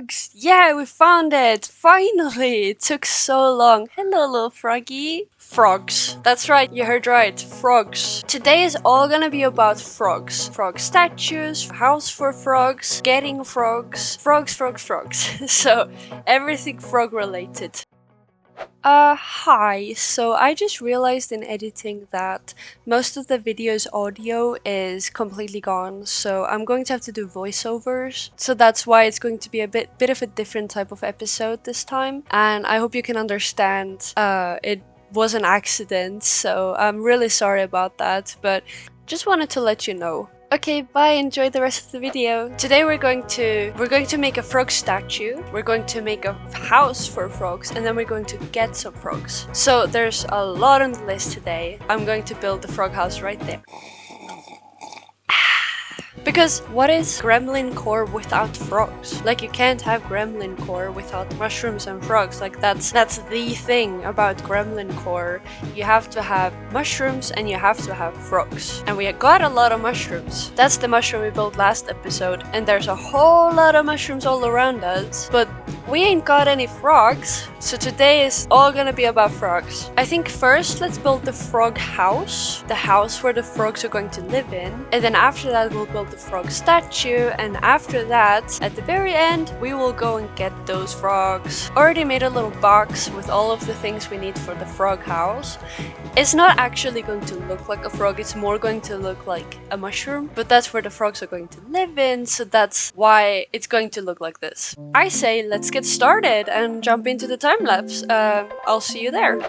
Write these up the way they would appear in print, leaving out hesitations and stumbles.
frogs! Yeah, we found it! Finally! It took so long. Hello, little froggy. Frogs. That's right, you heard right. Frogs. Today is all gonna be about frogs. Frog statues, house for frogs, getting frogs, frogs. So, everything frog related. Hi. So I just realized in editing that most of the video's audio is completely gone, so I'm going to have to do voiceovers. So that's why it's going to be a bit of a different type of episode this time, and I hope you can understand. It was an accident, so I'm really sorry about that, but just wanted to let you know. Okay, bye, enjoy the rest of the video. Today we're going to make a frog statue, we're going to make a house for frogs, and then we're going to get some frogs. So there's a lot on the list today. I'm going to build the frog house right there. Because what is gremlin core without frogs? Like, you can't have gremlin core without mushrooms and frogs. Like, that's the thing about gremlin core. You have to have mushrooms and you have to have frogs. And we got a lot of mushrooms. That's the mushroom we built last episode. And there's a whole lot of mushrooms all around us. But we ain't got any frogs. So today is all gonna be about frogs. I think first let's build the frog house. The house where the frogs are going to live in. And then after that we'll build the frog statue, and after that, at the very end, we will go and get those frogs. Already made a little box with all of the things we need for the frog house. It's not actually going to look like a frog, it's more going to look like a mushroom, but that's where the frogs are going to live in, so that's why it's going to look like this. I say let's get started and jump into the time lapse. I'll see you there.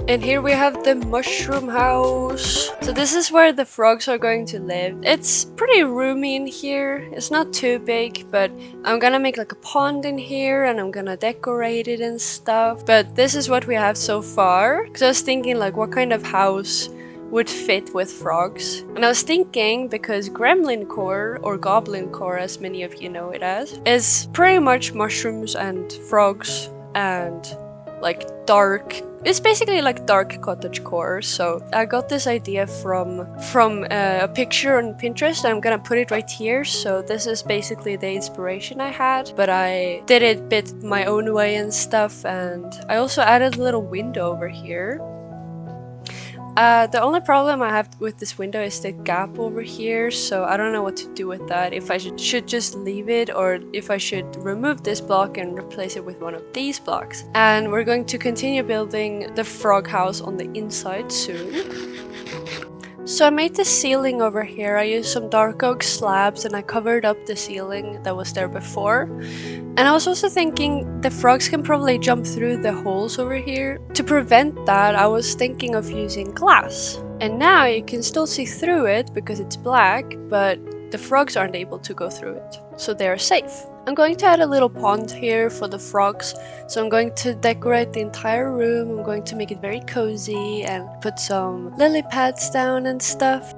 And here we have the mushroom house. So this is where the frogs are going to live. It's pretty roomy in here. It's not too big, but I'm gonna make like a pond in here and I'm gonna decorate it and stuff. But this is what we have so far. Because I was thinking like what kind of house would fit with frogs. And I was thinking, because gremlin core, or goblin core as many of you know it as, is pretty much mushrooms and frogs and like dark. It's basically like dark cottage core. So I got this idea from a picture on Pinterest, and I'm gonna put it right here. So this is basically the inspiration I had, but I did it a bit my own way and stuff. And I also added a little window over here. The only problem I have with this window is the gap over here, so I don't know what to do with that. If I should just leave it, or if I should remove this block and replace it with one of these blocks. And we're going to continue building the frog house on the inside soon. So I made the ceiling over here. I used some dark oak slabs and I covered up the ceiling that was there before. And I was also thinking the frogs can probably jump through the holes over here. To prevent that, I was thinking of using glass. And now you can still see through it because it's black, but the frogs aren't able to go through it. So they're safe. I'm going to add a little pond here for the frogs. So I'm going to decorate the entire room. I'm going to make it very cozy and put some lily pads down and stuff.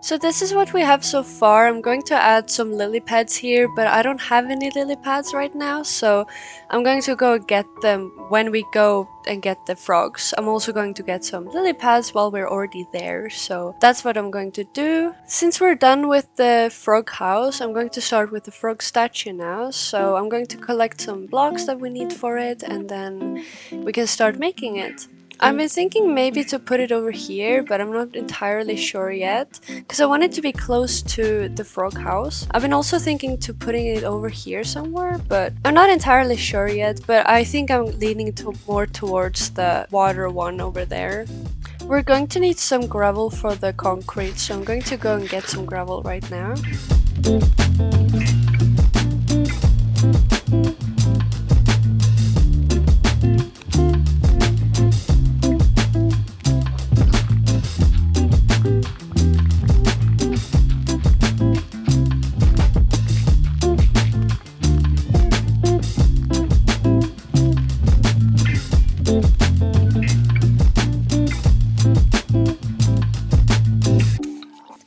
So this is what we have so far. I'm going to add some lily pads here, but I don't have any lily pads right now, so I'm going to go get them when we go and get the frogs. I'm also going to get some lily pads while we're already there, so that's what I'm going to do. Since we're done with the frog house, I'm going to start with the frog statue now. So I'm going to collect some blocks that we need for it, and then we can start making it. I've been thinking maybe to put it over here, but I'm not entirely sure yet, because I want it to be close to the frog house. I've been also thinking to putting it over here somewhere, but I'm not entirely sure yet, but I think I'm leaning more towards the water one over there. We're going to need some gravel for the concrete, so I'm going to go and get some gravel right now.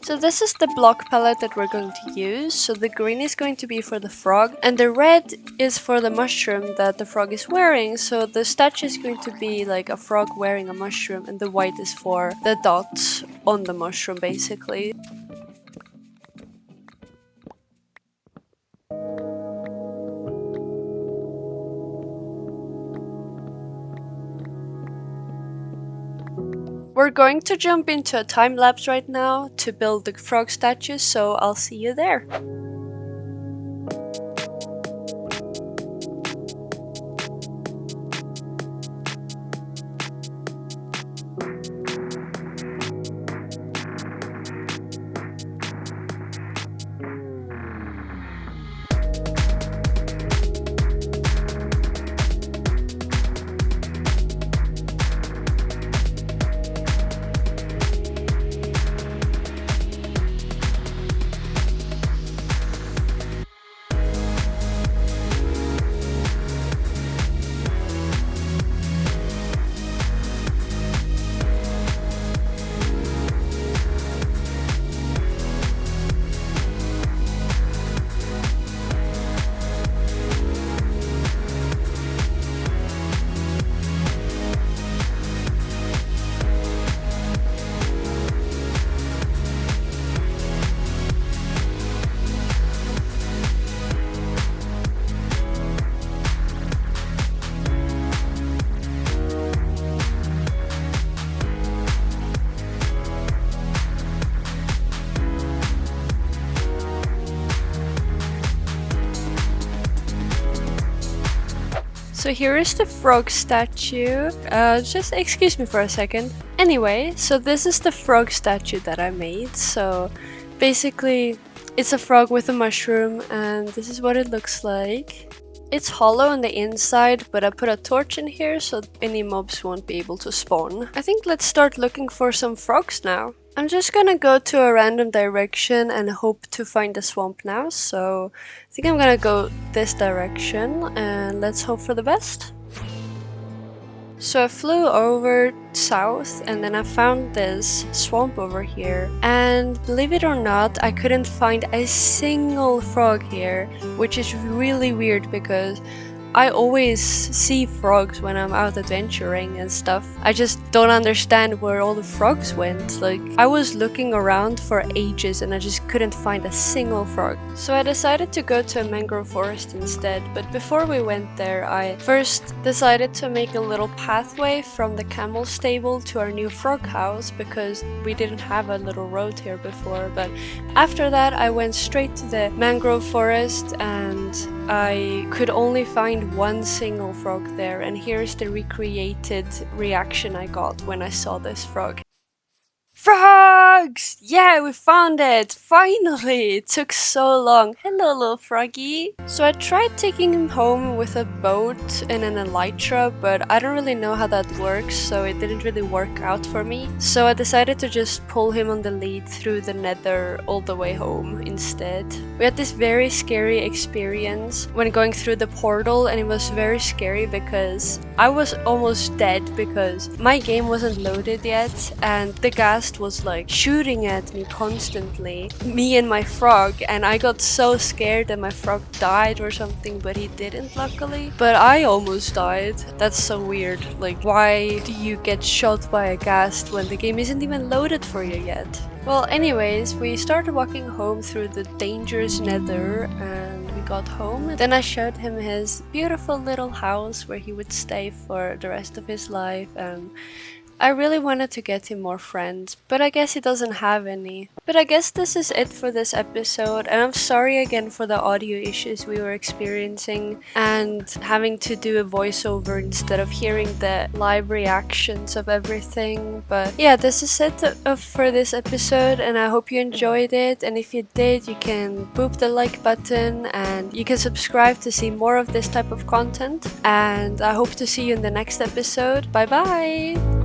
So this is the block palette that we're going to use. So the green is going to be for the frog, and the red is for the mushroom that the frog is wearing. So the statue is going to be like a frog wearing a mushroom, and the white is for the dots on the mushroom, basically. We're going to jump into a time lapse right now to build the frog statue, so I'll see you there. So here is the frog statue. Just excuse me for a second. Anyway, so this is the frog statue that I made. So basically it's a frog with a mushroom and this is what it looks like. It's hollow on the inside, but I put a torch in here so any mobs won't be able to spawn. I think let's start looking for some frogs now. I'm just gonna go to a random direction and hope to find a swamp now, so I think I'm gonna go this direction and let's hope for the best. So I flew over south and then I found this swamp over here, and believe it or not, I couldn't find a single frog here, which is really weird because I always see frogs when I'm out adventuring and stuff. I just don't understand where all the frogs went. Like, I was looking around for ages and I just couldn't find a single frog. So I decided to go to a mangrove forest instead, but before we went there, I first decided to make a little pathway from the camel stable to our new frog house because we didn't have a little road here before. But after that, I went straight to the mangrove forest and I could only find one single frog there, and here's the recreated reaction I got when I saw this frog. Frogs! Yeah, we found it! Finally! It took so long. Hello, little froggy. So I tried taking him home with a boat and an elytra, but I don't really know how that works, so it didn't really work out for me. So I decided to just pull him on the lead through the nether all the way home instead. We had this very scary experience when going through the portal, and it was very scary because I was almost dead because my game wasn't loaded yet and the ghast was like shooting at me constantly, me and my frog, and I got so scared that my frog died or something, but he didn't luckily. But I almost died. That's so weird. Like, why do you get shot by a ghast when the game isn't even loaded for you yet? Well, anyways, we started walking home through the dangerous nether and we got home. Then I showed him his beautiful little house where he would stay for the rest of his life, and I really wanted to get him more friends, but I guess he doesn't have any. But I guess this is it for this episode, and I'm sorry again for the audio issues we were experiencing and having to do a voiceover instead of hearing the live reactions of everything. But yeah, this is it for this episode, and I hope you enjoyed it, and if you did, you can boop the like button and you can subscribe to see more of this type of content, and I hope to see you in the next episode. Bye bye!